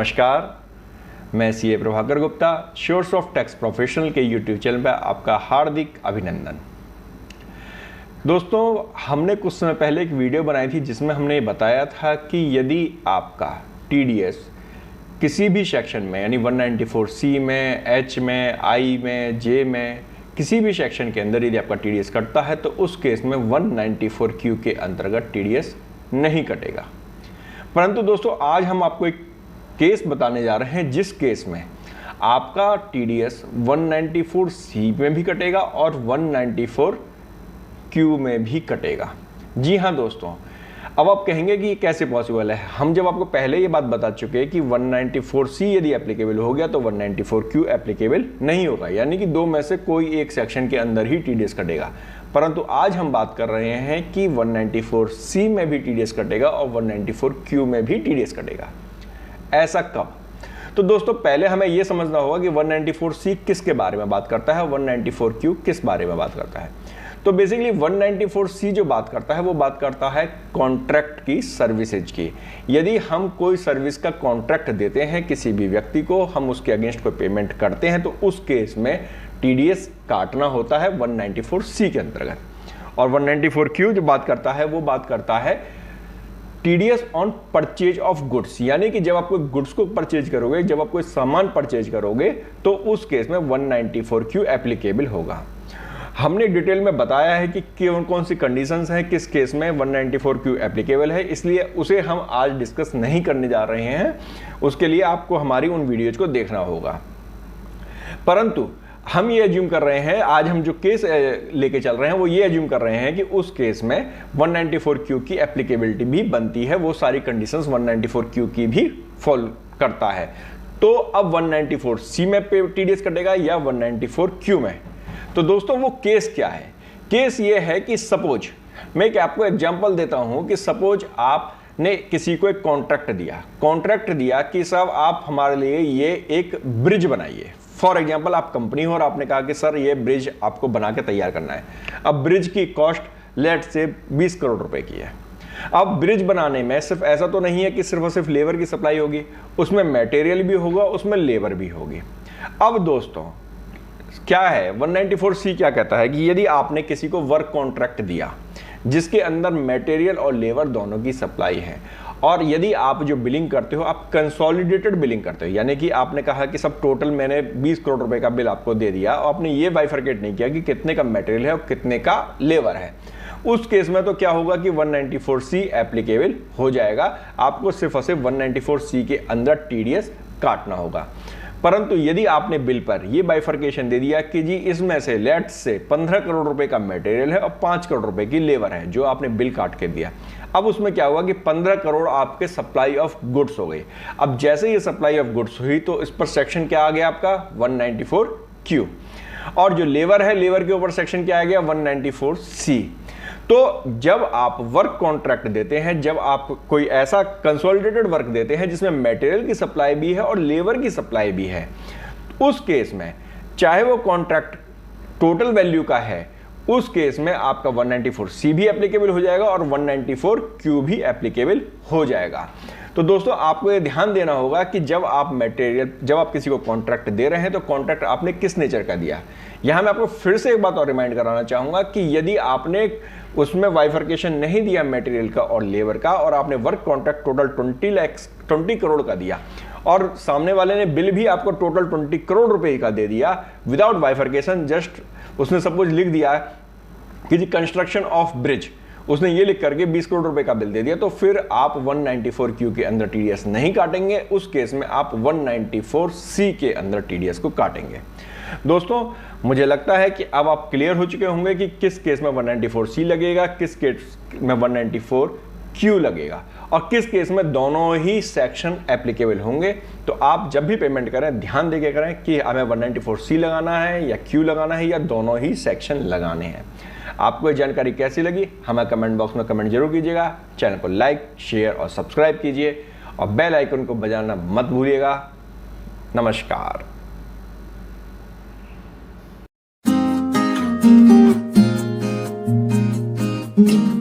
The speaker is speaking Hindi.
नमस्कार, मैं CA Prabhakar Gupta, source of tax professional के यूट्यूब चैनल पर आपका हार्दिक अभिनंदन। दोस्तों, हमने कुछ समय पहले एक वीडियो बनाई थी जिसमें हमने बताया था कि यदि आपका टीडीएस किसी भी सेक्शन में यानी 194C में, एच में, आई में, जे में, किसी भी सेक्शन के अंदर यदि आपका टीडीएस कटता है तो उस केस में 194Q के अंतर्गत टीडीएस नहीं कटेगा। परंतु दोस्तों, आज हम आपको एक केस बताने जा रहे हैं जिस केस में आपका टीडीएस 194C में भी कटेगा और 194Q में भी कटेगा। जी हाँ दोस्तों, अब आप कहेंगे कि ये कैसे पॉसिबल है। हम जब आपको पहले ये बात बता चुके हैं कि 194C यदि एप्लीकेबल हो गया तो 194Q एप्लीकेबल नहीं होगा, यानी कि दो में से कोई एक सेक्शन के अंदर ही टीडीएस कटेगा। परंतु आज हम बात कर रहे हैं कि 194C में भी टीडीएस कटेगा और 194Q में भी टीडीएस कटेगा। ऐसा कब? तो दोस्तों, पहले हमें यह समझना होगा कि 194C किसके बारे में बात करता है, 194Q किस बारे में बात करता है। तो बेसिकली 194C जो बात करता है वो बात करता है कॉन्ट्रैक्ट की, सर्विसेज की। यदि हम कोई सर्विस का कॉन्ट्रैक्ट देते हैं किसी भी व्यक्ति को, हम उसके अगेंस्ट कोई पेमेंट करते हैं, तो उस केस में टीडीएस काटना होता है 194C के अंतर्गत। और 194Q जो बात करता है वो बात करता है TDS on purchase of goods, यानी कि जब आप कोई गुड्स को परचेज करोगे, जब आप कोई सामान परचेज करोगे तो उस केस में 194Q एप्लीकेबल होगा। हमने डिटेल में बताया है कि कौन कौन सी कंडीशंस हैं, किस केस में 194Q एप्लीकेबल है, इसलिए उसे हम आज डिस्कस नहीं करने जा रहे हैं। उसके लिए आपको हमारी उन वीडियोज को देखना होगा। परंतु हम ये एज्यूम कर रहे हैं, आज हम जो केस लेके चल रहे हैं वो ये एज्यूम कर रहे हैं कि उस केस में 194Q की एप्लीकेबिलिटी भी बनती है, वो सारी कंडीशंस 194Q की भी फॉलो करता है। तो अब 194C में टीडीएस कटेगा या 194Q में? तो दोस्तों, वो केस क्या है? केस ये है कि सपोज मैं आपको एग्जांपल देता हूं कि सपोज आपने किसी को एक कॉन्ट्रैक्ट दिया कि साहब आप हमारे लिए ये एक ब्रिज बनाइए। फॉर एग्जाम्पल, आप कंपनी हो और आपने कहा कि सर ये ब्रिज आपको बना के तैयार करना है। अब ब्रिज की कॉस्ट लेट से 20 करोड़ रुपए की है। अब ब्रिज बनाने में सिर्फ ऐसा तो नहीं है कि सिर्फ और सिर्फ लेबर की सप्लाई होगी, उसमें मटेरियल भी होगा, उसमें लेबर भी होगी। अब दोस्तों क्या है, 194C क्या कहता है कि यदि आपने किसी को वर्क कॉन्ट्रैक्ट दिया जिसके अंदर मटेरियल और लेबर दोनों की सप्लाई है, और यदि आप जो बिलिंग करते हो आप कंसोलिडेटेड बिलिंग करते हो, यानी कि आपने कहा कि सब टोटल मैंने 20 करोड़ रुपए का बिल आपको दे दिया और आपने ये बाइफरकेट नहीं किया कि कितने का मटेरियल है और कितने का लेबर है, उस केस में तो क्या होगा कि 194C एप्लीकेबल हो जाएगा। आपको सिर्फ और सिर्फ 194C के अंदर टीडीएस काटना होगा। परंतु यदि आपने बिल पर यह बाइफरकेशन दे दिया कि जी इसमें से लेट से 15 करोड़ रुपए का मटेरियल है और 5 करोड़ रुपए की लेबर है, जो आपने बिल काट के दिया, अब उसमें क्या हुआ कि 15 करोड़ आपके सप्लाई ऑफ गुड्स हो गई। अब जैसे ये सप्लाई ऑफ गुड्स हुई तो इस पर सेक्शन क्या आ गया आपका, 194Q। और जो लेबर है, लेबर के ऊपर सेक्शन क्या आ गया, 194C। तो जब आप वर्क कॉन्ट्रैक्ट देते हैं, जब आप कोई ऐसा कंसोलिडेटेड वर्क देते हैं जिसमें मटेरियल की सप्लाई भी है और लेबर की सप्लाई भी है, उस केस में चाहे वो कॉन्ट्रैक्ट टोटल वैल्यू का है, उस केस में आपका 194C भी एप्लीकेबल हो जाएगा और 194Q भी एप्लीकेबल हो जाएगा। तो दोस्तों, आपको ये ध्यान देना होगा कि जब आप किसी को कॉन्ट्रैक्ट दे रहे हैं तो कॉन्ट्रैक्ट आपने किस नेचर का दिया। यहां मैं आपको फिर से एक बात और रिमाइंड कराना चाहूंगा कि यदि आपने उसमें बाइफरकेशन नहीं दिया मटेरियल का और लेबर का, और आपने वर्क कॉन्ट्रैक्ट टोटल 20 करोड़ का दिया और सामने वाले ने बिल भी आपको टोटल 20 करोड़ रुपए का दे दिया विदाउट बाइफरकेशन, जस्ट उसने सपोज लिख दिया कि जी कंस्ट्रक्शन ऑफ ब्रिज, उसने ये लिख करके 20 करोड़ रुपए का बिल दे दिया, तो फिर आप 194Q के अंदर टीडीएस नहीं काटेंगे। उस केस में आप 194C के अंदर टीडीएस को काटेंगे। दोस्तों, मुझे लगता है कि अब आप क्लियर हो चुके होंगे कि किस केस में 194C लगेगा, किस केस में 194Q लगेगा और किस केस में दोनों ही सेक्शन एप्लीकेबल होंगे। तो आप जब भी पेमेंट करें ध्यान देके करें कि हमें 194C लगाना है या Q लगाना है या दोनों ही सेक्शन लगाने हैं। आपको ये जानकारी कैसी लगी हमें कमेंट बॉक्स में कमेंट जरूर कीजिएगा। चैनल को लाइक, शेयर और सब्सक्राइब कीजिए और बेल आइकन को बजाना मत भूलिएगा। नमस्कार। Thank you.